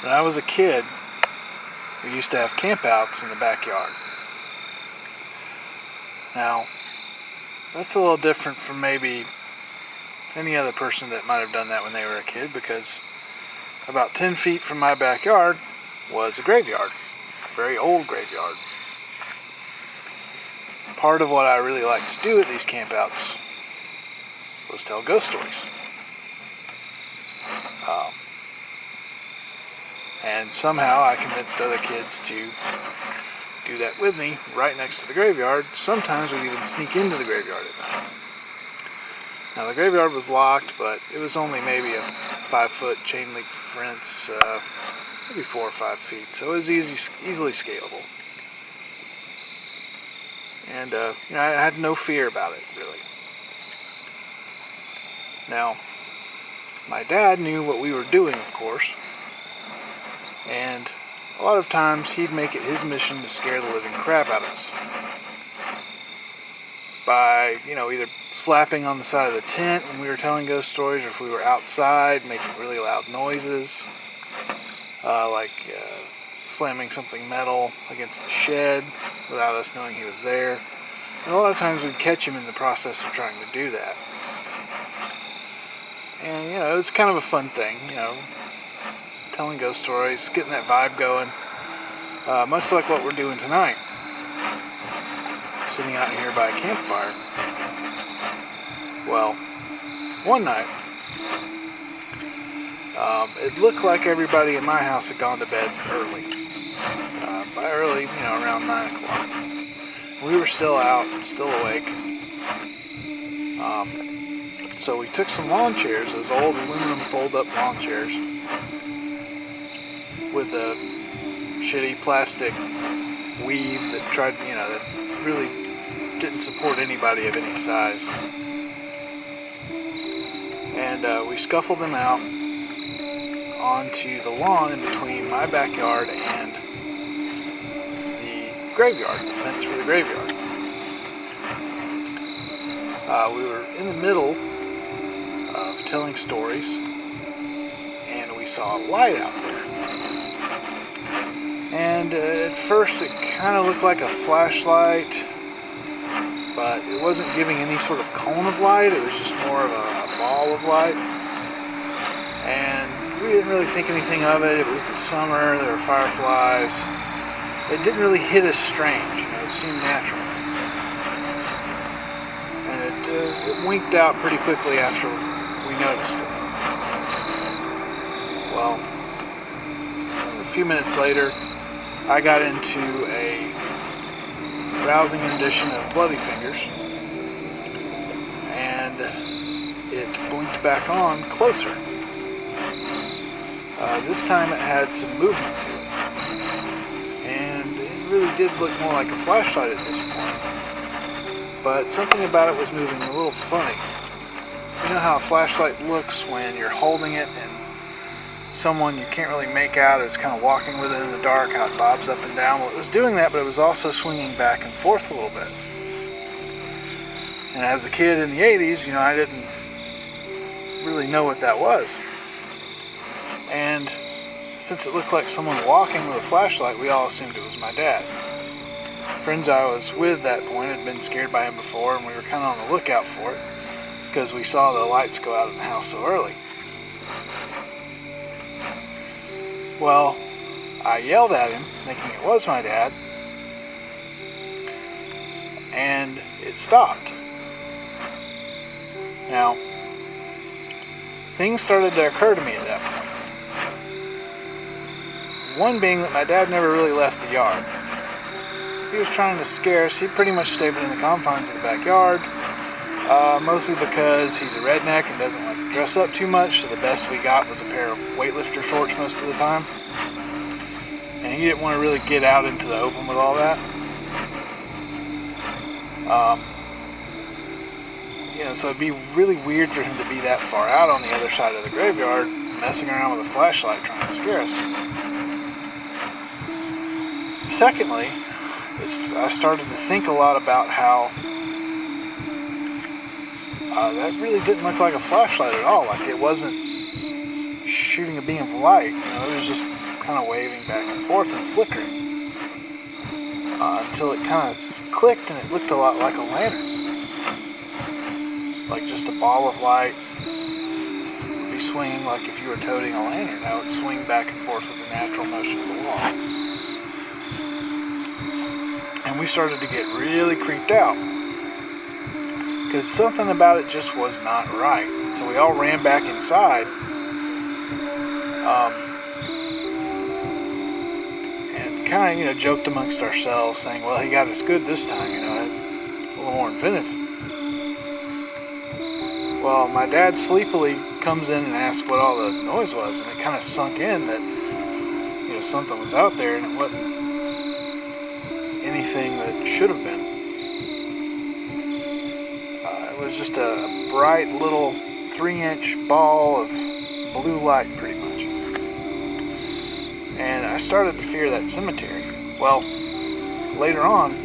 When I was a kid, we used to have campouts in the backyard. Now, that's a little different from maybe any other person that might have done that when they were a kid, because about 10 feet from my backyard was a graveyard, a very old graveyard. Part of what I really liked to do at these campouts was tell ghost stories. And somehow I convinced other kids to do that with me right next to the graveyard. Sometimes we'd even sneak into the graveyard at night. Now the graveyard was locked, but it was only maybe a 5-foot chain link fence, maybe 4 or 5 feet, so it was easily scalable. And I had no fear about it, really. Now, my dad knew what we were doing, of course, and a lot of times he'd make it his mission to scare the living crap out of us by, either slapping on the side of the tent when we were telling ghost stories, or if we were outside making really loud noises, like slamming something metal against the shed without us knowing he was there. And a lot of times we'd catch him in the process of trying to do that. And, it was kind of a fun thing, telling ghost stories, getting that vibe going, much like what we're doing tonight, sitting out here by a campfire. Well, one night, it looked like everybody in my house had gone to bed early. By early, around 9 o'clock. We were still out, still awake. So we took some lawn chairs, those old aluminum fold-up lawn chairs, with the shitty plastic weave that that really didn't support anybody of any size. And we scuffled them out onto the lawn in between my backyard and the graveyard, the fence for the graveyard. We were in the middle of telling stories, and we saw a light out there. And at first it kind of looked like a flashlight, but it wasn't giving any sort of cone of light. It was just more of a ball of light. And we didn't really think anything of it. It was the summer, there were fireflies. It didn't really hit us strange, it seemed natural. And it winked out pretty quickly after we noticed it. Well, a few minutes later, I got into a rousing rendition of Bloody Fingers, and it blinked back on closer. This time it had some movement to it, and it really did look more like a flashlight at this point, but something about it was moving a little funny. You know how a flashlight looks when you're holding it and someone you can't really make out is kind of walking with it in the dark, how it bobs up and down? Well, it was doing that, but it was also swinging back and forth a little bit. And as a kid in the 80s, I didn't really know what that was. And since it looked like someone walking with a flashlight, we all assumed it was my dad. Friends I was with that point had been scared by him before, and we were kind of on the lookout for it because we saw the lights go out in the house so early. Well, I yelled at him, thinking it was my dad, and it stopped. Now, things started to occur to me at that point. One being that my dad never really left the yard. If he was trying to scare us, he pretty much stayed within the confines of the backyard, mostly because he's a redneck and doesn't like to dress up too much, so the best we got was a pair of weightlifter shorts most of the time. And he didn't want to really get out into the open with all that. So it'd be really weird for him to be that far out on the other side of the graveyard, messing around with a flashlight trying to scare us. Secondly, I started to think a lot about how that really didn't look like a flashlight at all. Like it wasn't shooting a beam of light. It was just kind of waving back and forth and flickering until it kind of clicked and it looked a lot like a lantern. Like just a ball of light would be swinging like if you were toting a lantern. That would swing back and forth with the natural motion of the wall. And we started to get really creeped out because something about it just was not right. So we all ran back inside. And kind of, joked amongst ourselves saying, well, he got us good this time, a little more inventive. Well, my dad sleepily comes in and asks what all the noise was, and it kind of sunk in that, something was out there and it wasn't anything that should have been. It was just a bright little 3-inch ball of blue light, pretty much. And I started to fear that cemetery. Well, later on,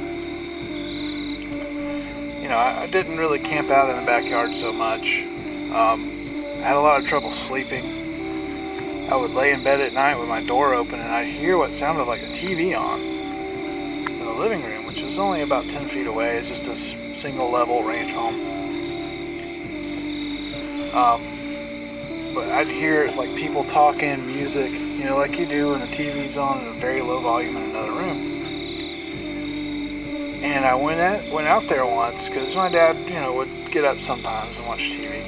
I didn't really camp out in the backyard so much. I had a lot of trouble sleeping. I would lay in bed at night with my door open and I'd hear what sounded like a TV on in the living room, which was only about 10 feet away. It's just a single level ranch home. But I'd hear like people talking, music, like you do when the TV's on at a very low volume in another room. And I went out there once because my dad, would get up sometimes and watch TV,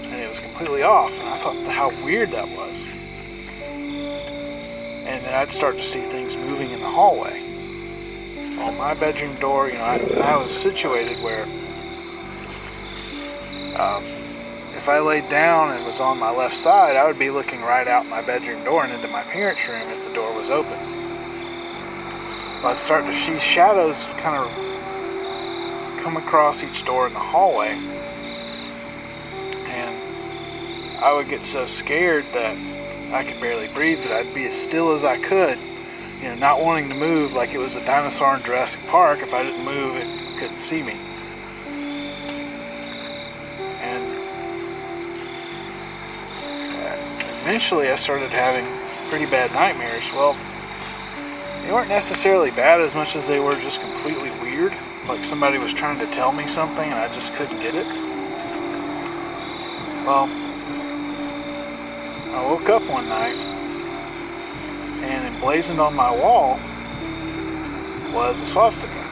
and it was completely off. And I thought how weird that was. And then I'd start to see things moving in the hallway. On my bedroom door, I was situated where if I laid down and was on my left side, I would be looking right out my bedroom door and into my parents' room if the door was open. Well, I'd start to see shadows kind of come across each door in the hallway. And I would get so scared that I could barely breathe, but I'd be as still as I could, not wanting to move like it was a dinosaur in Jurassic Park. If I didn't move, it couldn't see me. Eventually I started having pretty bad nightmares. Well, they weren't necessarily bad as much as they were just completely weird. Like somebody was trying to tell me something and I just couldn't get it. Well, I woke up one night and emblazoned on my wall was a swastika.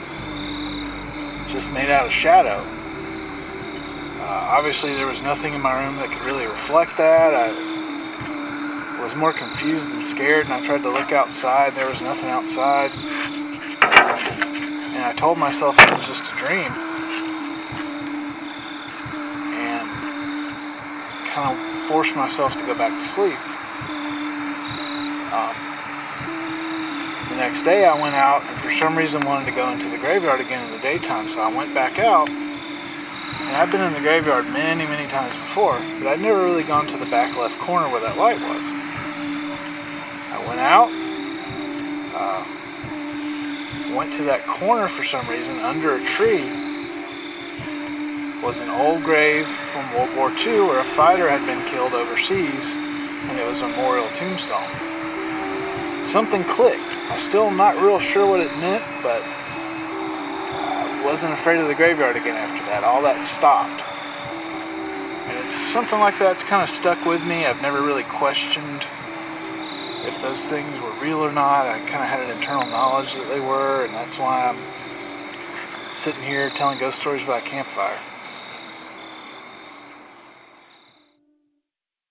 Just made out of shadow. Obviously there was nothing in my room that could really reflect that. I was more confused than scared, and I tried to look outside. There was nothing outside, and I told myself it was just a dream, and kind of forced myself to go back to sleep. The next day I went out and for some reason wanted to go into the graveyard again in the daytime, so I went back out. And I've been in the graveyard many, many times before, but I'd never really gone to the back left corner where that light was. I went out, went to that corner for some reason. Under a tree was an old grave from World War II where a fighter had been killed overseas, and it was a memorial tombstone. Something clicked. I'm still not real sure what it meant, but wasn't afraid of the graveyard again after that. All that stopped. And it's something like that's kind of stuck with me. I've never really questioned if those things were real or not. I kind of had an internal knowledge that they were, and that's why I'm sitting here telling ghost stories by a campfire.